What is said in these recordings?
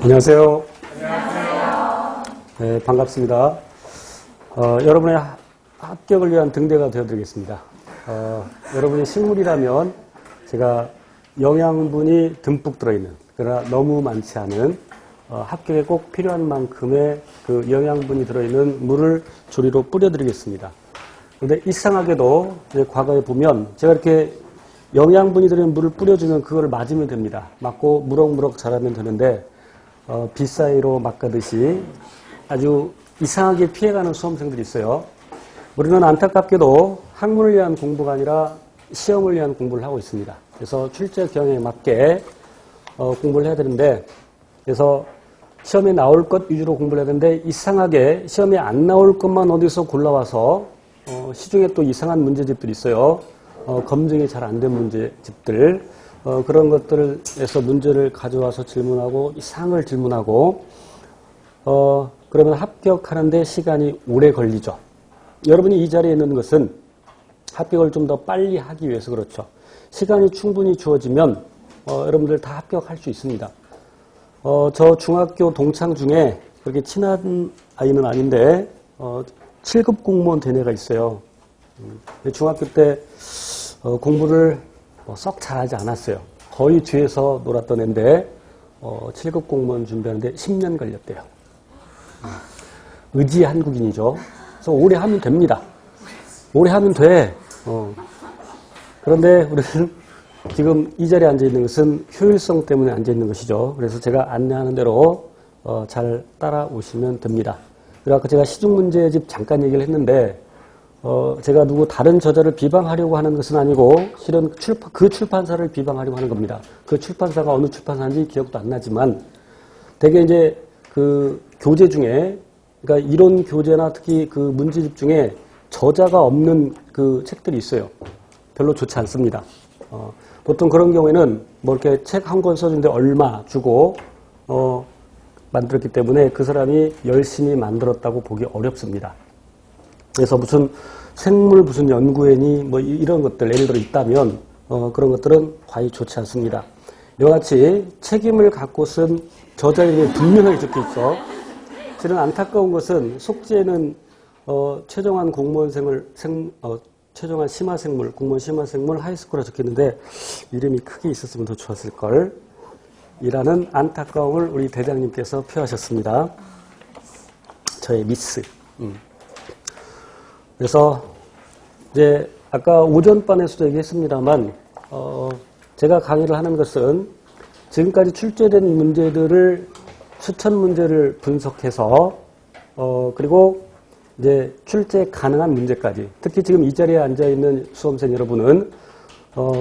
안녕하세요. 네, 반갑습니다. 여러분의 합격을 위한 등대가 되어드리겠습니다. 여러분이 식물이라면 제가 영양분이 듬뿍 들어있는, 그러나 너무 많지 않은 합격에 꼭 필요한 만큼의 그 영양분이 들어있는 물을 조리로 뿌려드리겠습니다. 그런데 이상하게도 이제 과거에 보면 제가 이렇게 영양분이 들어있는 물을 뿌려주면 그걸 맞으면 됩니다. 맞고 무럭무럭 자라면 되는데 비 사이로 막가듯이 아주 이상하게 피해가는 수험생들이 있어요. 우리는 안타깝게도 학문을 위한 공부가 아니라 시험을 위한 공부를 하고 있습니다. 그래서 출제 경향에 맞게 공부를 해야 되는데, 그래서 시험에 나올 것 위주로 공부를 해야 되는데 이상하게 시험에 안 나올 것만 어디서 골라와서 시중에 또 이상한 문제집들이 있어요. 검증이 잘 안 된 문제집들, 그런 것들에서 문제를 가져와서 질문하고 이상을 질문하고 그러면 합격하는데 시간이 오래 걸리죠. 여러분이 이 자리에 있는 것은 합격을 좀 더 빨리 하기 위해서 그렇죠. 시간이 충분히 주어지면 여러분들 다 합격할 수 있습니다. 저 중학교 동창 중에 그렇게 친한 아이는 아닌데 7급 공무원 된 애가 있어요. 중학교 때 공부를 썩 잘하지 않았어요. 거의 뒤에서 놀았던 애인데 7급 공무원 준비하는데 10년 걸렸대요. 의지 한국인이죠. 그래서 오래 하면 됩니다. 오래 하면 돼. 그런데 우리는 지금 이 자리에 앉아있는 것은 효율성 때문에 앉아있는 것이죠. 그래서 제가 안내하는 대로 잘 따라오시면 됩니다. 그리고 아까 제가 시중문제집 잠깐 얘기를 했는데 제가 누구 다른 저자를 비방하려고 하는 것은 아니고 실은 그 출판사를 비방하려고 하는 겁니다. 그 출판사가 어느 출판사인지 기억도 안 나지만 되게 이제 그 교재 중에, 그러니까 이론 교재나 특히 그 문제집 중에 저자가 없는 그 책들이 있어요. 별로 좋지 않습니다. 보통 그런 경우에는 뭐 이렇게 책 한 권 써주는데 얼마 주고 만들었기 때문에 그 사람이 열심히 만들었다고 보기 어렵습니다. 그래서 무슨 생물 무슨 연구회니 뭐 이런 것들 예를 들어 있다면 그런 것들은 과히 좋지 않습니다. 이와 같이 책임을 갖고 쓴 저자의 이름이 분명하게 적혀 있어. 실은 안타까운 것은 속지에는 최종한 공무원생을 최종한 심화생물, 공무원 심화생물 하이스쿨에 적혔는데 이름이 크게 있었으면 더 좋았을걸. 이라는 안타까움을 우리 대장님께서 표하셨습니다. 저의 미스. 그래서 이제 아까 오전반에서도 얘기했습니다만 제가 강의를 하는 것은 지금까지 출제된 문제들을 추천 문제를 분석해서 그리고 이제 출제 가능한 문제까지, 특히 지금 이 자리에 앉아 있는 수험생 여러분은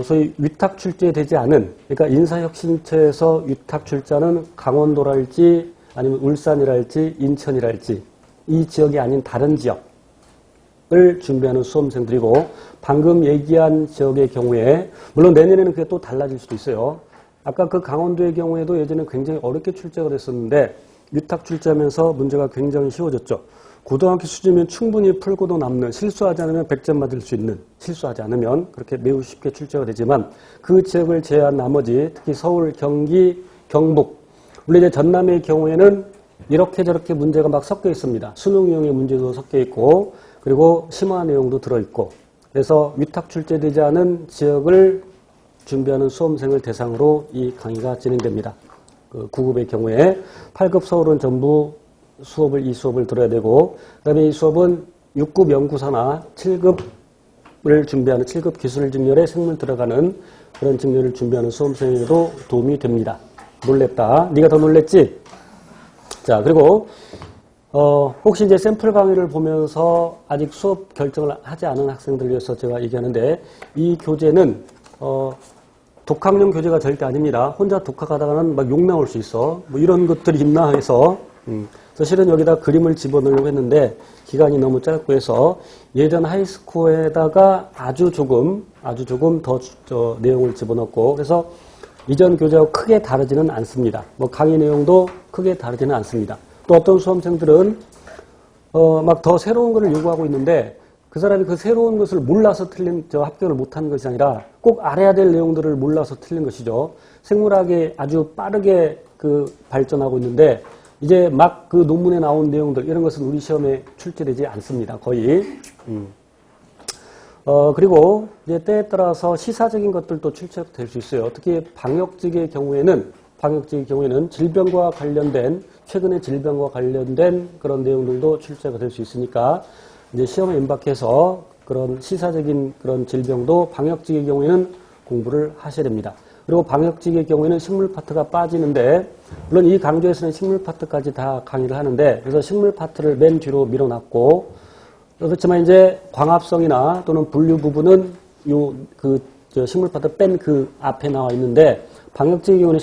소위 위탁 출제되지 않은, 그러니까 인사혁신처에서 위탁 출제하는 강원도랄지 아니면 울산이랄지 인천이랄지 이 지역이 아닌 다른 지역을 준비하는 수험생들이고, 방금 얘기한 지역의 경우에 물론 내년에는 그게 또 달라질 수도 있어요. 아까 그 강원도의 경우에도 예전에 굉장히 어렵게 출제가 됐었는데 위탁 출제하면서 문제가 굉장히 쉬워졌죠. 고등학교 수준이면 충분히 풀고도 남는, 실수하지 않으면 100점 맞을 수 있는, 실수하지 않으면 그렇게 매우 쉽게 출제가 되지만 그 지역을 제외한 나머지 특히 서울, 경기, 경북, 물론 이제 전남의 경우에는 이렇게 저렇게 문제가 막 섞여 있습니다. 수능형의 문제도 섞여 있고 그리고 심화 내용도 들어있고, 그래서 위탁 출제되지 않은 지역을 준비하는 수험생을 대상으로 이 강의가 진행됩니다. 그 9급의 경우에 8급 서울은 전부 이 수업을 들어야 되고, 그 다음에 이 수업은 6급 연구사나 7급을 준비하는 7급 기술 직렬에 생물 들어가는 그런 직렬을 준비하는 수험생에게도 도움이 됩니다. 놀랬다. 네가 더 놀랬지? 자, 그리고 혹시 이제 샘플 강의를 보면서 아직 수업 결정을 하지 않은 학생들을 위해서 제가 얘기하는데, 이 교재는 독학용 교재가 절대 아닙니다. 혼자 독학하다가는 막 욕 나올 수 있어. 뭐 이런 것들이 있나 해서 실은 여기다 그림을 집어넣으려고 했는데 기간이 너무 짧고 해서 예전 하이스코어에다가 아주 조금 더 내용을 집어넣고, 그래서 이전 교재하고 크게 다르지는 않습니다. 뭐 강의 내용도 크게 다르지는 않습니다. 또 어떤 수험생들은 막 더 새로운 것을 요구하고 있는데 그 사람이 그 새로운 것을 몰라서 합격을 못한 것이 아니라 꼭 알아야 될 내용들을 몰라서 틀린 것이죠. 생물학이 아주 빠르게 발전하고 있는데 이제 막 그 논문에 나온 내용들 이런 것은 우리 시험에 출제되지 않습니다. 거의. 그리고 이제 때에 따라서 시사적인 것들도 출제될 수 있어요. 특히 방역직의 경우에는 질병과 관련된 최근의 질병과 관련된 그런 내용들도 출제가 될 수 있으니까 이제 시험에 임박해서 그런 시사적인 그런 질병도 방역직의 경우에는 공부를 하셔야 됩니다. 그리고 방역직의 경우에는 식물 파트가 빠지는데 물론 이 강좌에서는 식물 파트까지 다 강의를 하는데 그래서 식물 파트를 맨 뒤로 밀어놨고 그렇지만 이제 광합성이나 또는 분류 부분은 식물 파트 뺀 그 앞에 나와 있는데 방역직의 경우는